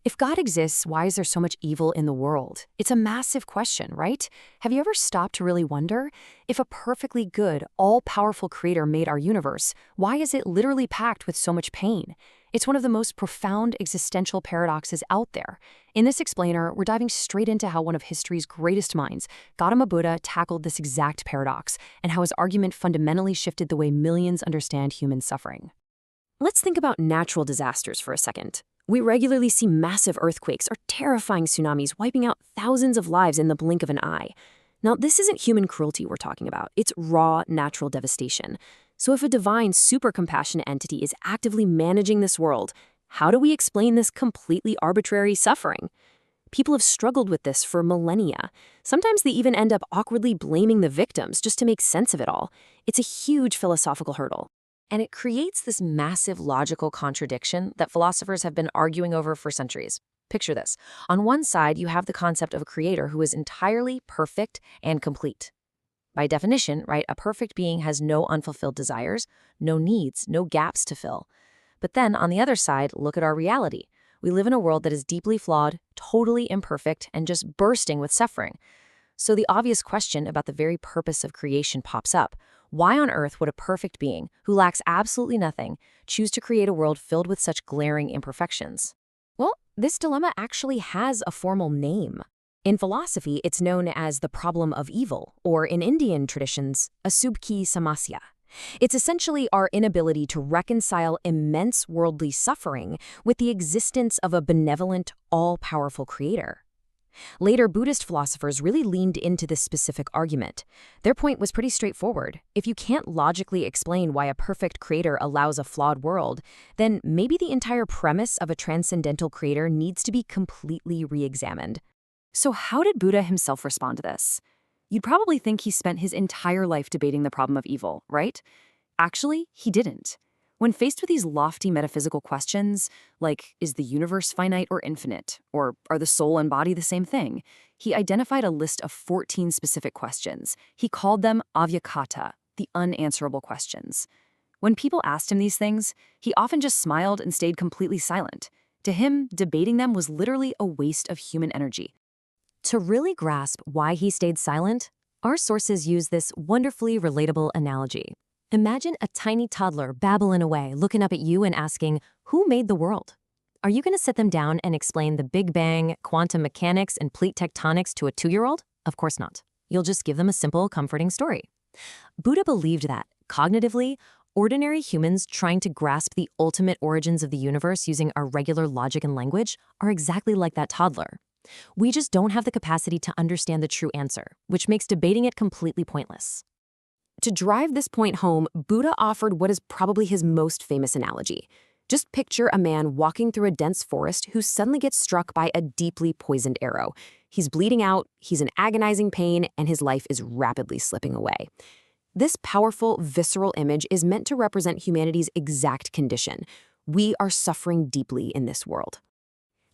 If God exists, why is there so much evil in the world? It's a massive question, right? Have you ever stopped to really wonder? If a perfectly good, all-powerful creator made our universe, why is it literally packed with so much pain? It's one of the most profound existential paradoxes out there. In this explainer, we're diving straight into how one of history's greatest minds, Gautama Buddha, tackled this exact paradox, and how his argument fundamentally shifted the way millions understand human suffering. Let's think about natural disasters for a second. We regularly see massive earthquakes or terrifying tsunamis wiping out thousands of lives in the blink of an eye. Now, this isn't human cruelty we're talking about. It's raw, natural devastation. So if a divine, super compassionate entity is actively managing this world, how do we explain this completely arbitrary suffering? People have struggled with this for millennia. Sometimes they even end up awkwardly blaming the victims just to make sense of it all. It's a huge philosophical hurdle. And it creates this massive logical contradiction that philosophers have been arguing over for centuries. Picture this. On one side, you have the concept of a creator who is entirely perfect and complete. By definition, right, a perfect being has no unfulfilled desires, no needs, no gaps to fill. But then, on the other side, look at our reality. We live in a world that is deeply flawed, totally imperfect, and just bursting with suffering. So the obvious question about the very purpose of creation pops up. Why on earth would a perfect being, who lacks absolutely nothing, choose to create a world filled with such glaring imperfections? Well, this dilemma actually has a formal name. In philosophy, it's known as the problem of evil, or in Indian traditions, Asubh ki Samasya. It's essentially our inability to reconcile immense worldly suffering with the existence of a benevolent, all-powerful creator. Later, Buddhist philosophers really leaned into this specific argument. Their point was pretty straightforward. If you can't logically explain why a perfect creator allows a flawed world, then maybe the entire premise of a transcendental creator needs to be completely re-examined. So how did Buddha himself respond to this? You'd probably think he spent his entire life debating the problem of evil, right? Actually, he didn't. When faced with these lofty metaphysical questions, like, is the universe finite or infinite, or are the soul and body the same thing, he identified a list of 14 specific questions. He called them Avyakata, the unanswerable questions. When people asked him these things, he often just smiled and stayed completely silent. To him, debating them was literally a waste of human energy. To really grasp why he stayed silent, our sources use this wonderfully relatable analogy. Imagine a tiny toddler babbling away, looking up at you and asking, who made the world? Are you going to sit them down and explain the Big Bang, quantum mechanics, and plate tectonics to a 2-year-old? Of course not. You'll just give them a simple, comforting story. Buddha believed that, cognitively, ordinary humans trying to grasp the ultimate origins of the universe using our regular logic and language are exactly like that toddler. We just don't have the capacity to understand the true answer, which makes debating it completely pointless. To drive this point home, Buddha offered what is probably his most famous analogy. Just picture a man walking through a dense forest who suddenly gets struck by a deeply poisoned arrow. He's bleeding out, he's in agonizing pain, and his life is rapidly slipping away. This powerful, visceral image is meant to represent humanity's exact condition. We are suffering deeply in this world.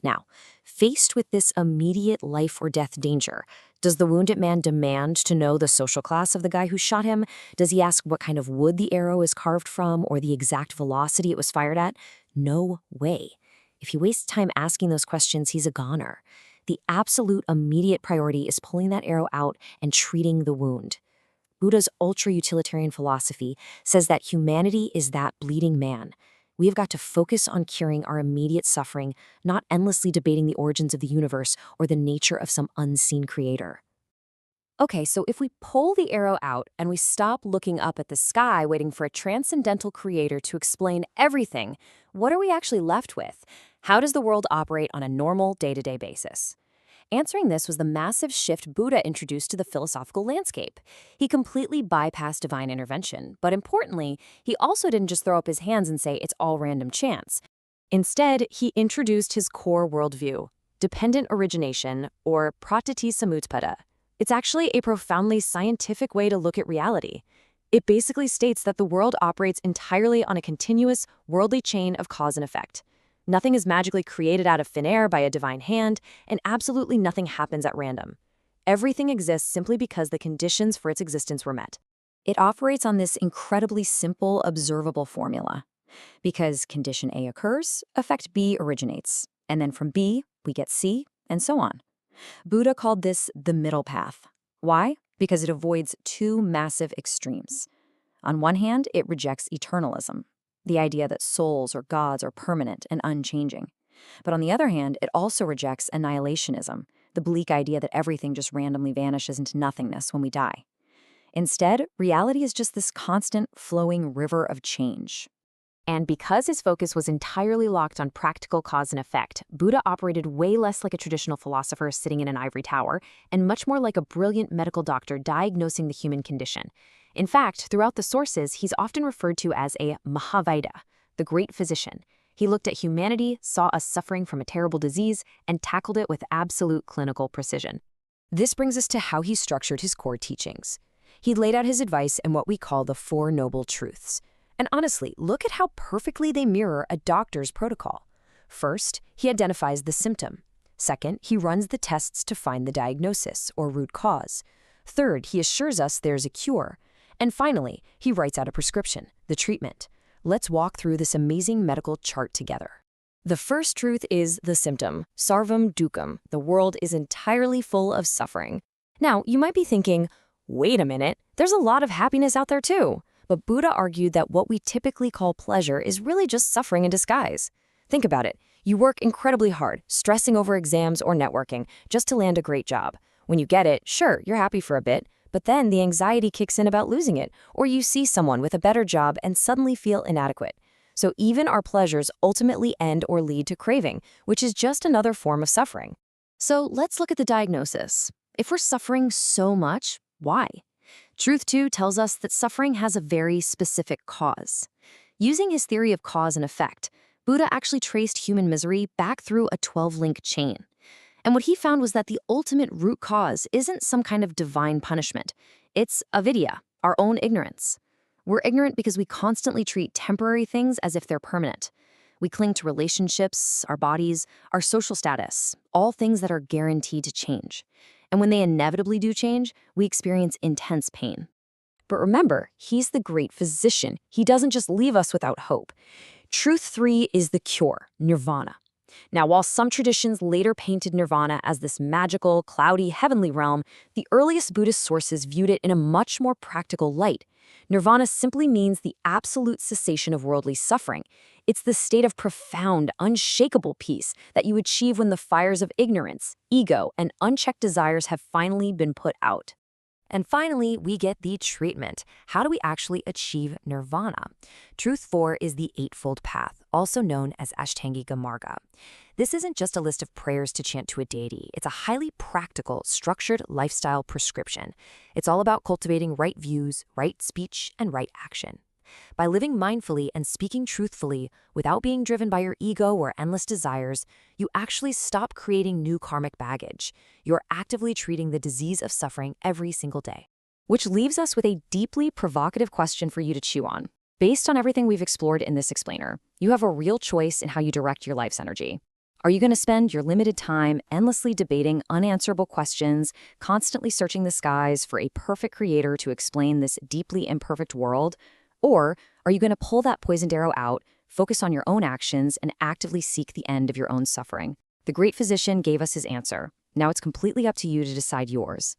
Now, faced with this immediate life or death danger, does the wounded man demand to know the social class of the guy who shot him? Does he ask what kind of wood the arrow is carved from or the exact velocity it was fired at? No way. If he wastes time asking those questions, he's a goner. The absolute immediate priority is pulling that arrow out and treating the wound. Buddha's ultra-utilitarian philosophy says that humanity is that bleeding man. We have got to focus on curing our immediate suffering, not endlessly debating the origins of the universe or the nature of some unseen creator. Okay, so if we pull the arrow out and we stop looking up at the sky waiting for a transcendental creator to explain everything, what are we actually left with? How does the world operate on a normal day-to-day basis? Answering this was the massive shift Buddha introduced to the philosophical landscape. He completely bypassed divine intervention, but importantly, he also didn't just throw up his hands and say it's all random chance. Instead, he introduced his core worldview, dependent origination, or pratyati samutpada. It's actually a profoundly scientific way to look at reality. It basically states that the world operates entirely on a continuous, worldly chain of cause and effect. Nothing is magically created out of thin air by a divine hand, and absolutely nothing happens at random. Everything exists simply because the conditions for its existence were met. It operates on this incredibly simple, observable formula. Because condition A occurs, effect B originates. And then from B, we get C, and so on. Buddha called this the middle path. Why? Because it avoids two massive extremes. On one hand, it rejects eternalism, the idea that souls or gods are permanent and unchanging. But on the other hand, it also rejects annihilationism, the bleak idea that everything just randomly vanishes into nothingness when we die. Instead, reality is just this constant, flowing river of change. And because his focus was entirely locked on practical cause and effect, Buddha operated way less like a traditional philosopher sitting in an ivory tower, and much more like a brilliant medical doctor diagnosing the human condition. In fact, throughout the sources, he's often referred to as a Mahavaida, the great physician. He looked at humanity, saw us suffering from a terrible disease, and tackled it with absolute clinical precision. This brings us to how he structured his core teachings. He laid out his advice in what we call the Four Noble Truths. And honestly, look at how perfectly they mirror a doctor's protocol. First, he identifies the symptom. Second, he runs the tests to find the diagnosis, or root cause. Third, he assures us there's a cure. And finally, he writes out a prescription, the treatment. Let's walk through this amazing medical chart together. The first truth is the symptom, sarvam dukkam. The world is entirely full of suffering. Now, you might be thinking, wait a minute, there's a lot of happiness out there too. But Buddha argued that what we typically call pleasure is really just suffering in disguise. Think about it. You work incredibly hard, stressing over exams or networking, just to land a great job. When you get it, sure, you're happy for a bit, but then the anxiety kicks in about losing it, or you see someone with a better job and suddenly feel inadequate. So even our pleasures ultimately end or lead to craving, which is just another form of suffering. So let's look at the diagnosis. If we're suffering so much, why? Truth 2 tells us that suffering has a very specific cause. Using his theory of cause and effect, Buddha actually traced human misery back through a 12-link chain. And what he found was that the ultimate root cause isn't some kind of divine punishment. It's avidya, our own ignorance. We're ignorant because we constantly treat temporary things as if they're permanent. We cling to relationships, our bodies, our social status, all things that are guaranteed to change. And when they inevitably do change, we experience intense pain. But remember, he's the great physician. He doesn't just leave us without hope. Truth 3 is the cure, nirvana. Now, while some traditions later painted nirvana as this magical, cloudy, heavenly realm, the earliest Buddhist sources viewed it in a much more practical light. Nirvana simply means the absolute cessation of worldly suffering. It's the state of profound, unshakable peace that you achieve when the fires of ignorance, ego, and unchecked desires have finally been put out. And finally, we get the treatment. How do we actually achieve nirvana? Truth 4 is the Eightfold Path, also known as Ashtanga Marga. This isn't just a list of prayers to chant to a deity. It's a highly practical, structured lifestyle prescription. It's all about cultivating right views, right speech, and right action. By living mindfully and speaking truthfully, without being driven by your ego or endless desires, you actually stop creating new karmic baggage. You're actively treating the disease of suffering every single day. Which leaves us with a deeply provocative question for you to chew on. Based on everything we've explored in this explainer, you have a real choice in how you direct your life's energy. Are you going to spend your limited time endlessly debating unanswerable questions, constantly searching the skies for a perfect creator to explain this deeply imperfect world? Or are you going to pull that poisoned arrow out, focus on your own actions, and actively seek the end of your own suffering? The great physician gave us his answer. Now it's completely up to you to decide yours.